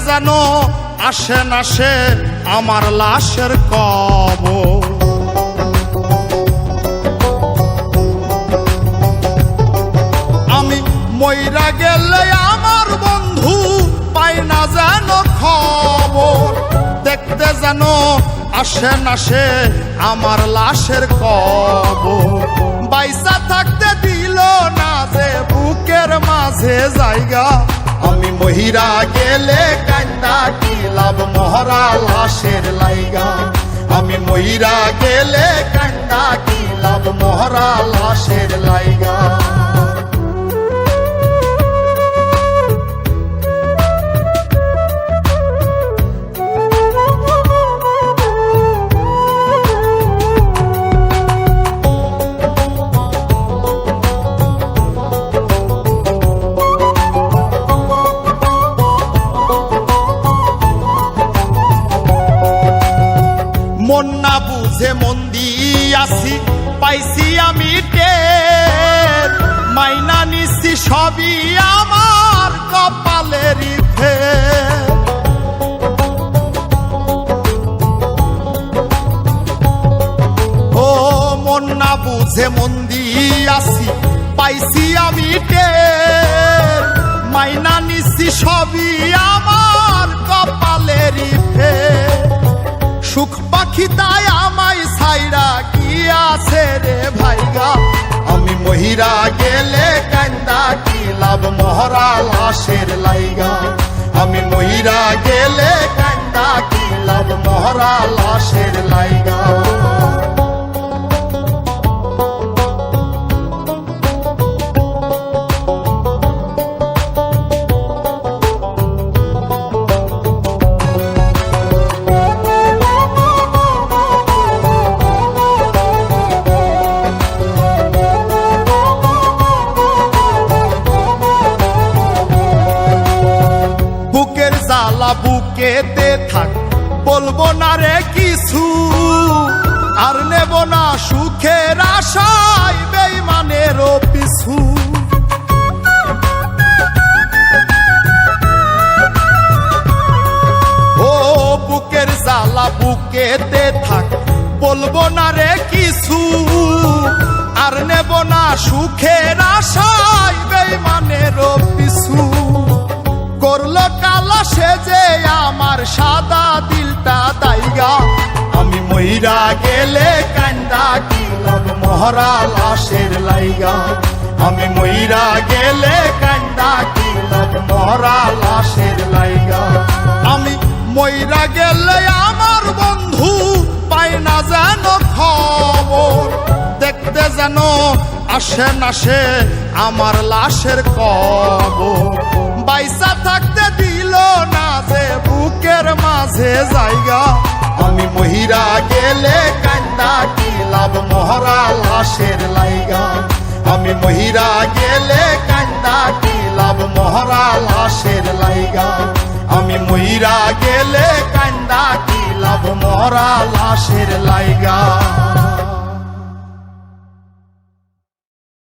যেন আসে না সে আমার লাশের কবর। আমি মইরা গেলে আমার বন্ধু পাই না যেন খবর, দেখতে যেন আসে না সে আমার লাশের কবর। বাইসা থাকতে দিল না যে বুকের মাঝে জায়গা, আমি মহিরা গেলে কান্দা কি লাভ মহরা লাশের লাইগা। আমি মহিরা গেলে কান্দা কি লাভ মহরা লাশের লাইগা। মন না বুঝে মন দিয়াছি পাইছি আমি টের, মাইনা নিছি সবই আমার কপালেরই ফের। ও মন না বুঝে মন দিয়াছি পাইছি আমি টের, মাইনা নিছি সবই আমার কপালেরই ফের। সুখ পাখি তাই আমায় ছাইরা গিয়াছে রে ভাইগা, আমি মহিরা গেলে কান্দা কি লাভ মহরা লাশের লাইগা। আমি মহিরা গেলে কান্দা কি লাভ মহরা লাশের লাইগা। বুকেতে থাক বলবো না রে কিছু, আর নেব না সুখের আশায় বেঈমানেরও পিছু। ও বুকের জ্বালা বুকেতে থাক বলবো না রে কিছু, আর নেব না সুখের আশায় বেঈমানেরও পিছু। করলো কালা সে যে আমার সাদা দিলটা দাইগা, আমি মইরা গেলে কান্দা কি লাভ মহরা লাশের লাইগা। আমি মইরা গেলে কান্দা কি লাভ মহরা লাশের লাইগা। আমি মইরা গেলে আমার বন্ধু পাই না যেন খবর, দেখতে যেন আসে না সে আমার লাশের কবর। বাইসা থাকতে দিল না যে বুকের মাঝে জায়গা, আমি মহিরা গেলে কান্দা কি লাভ মহরা লাশের লাইগা। আমি মহিরা গেলে কান্দা কি লাভ মহরা লাশের লাইগা। আমি মহিরা গেলে কান্দা কি লাভ মহরা লাশের লাইগা।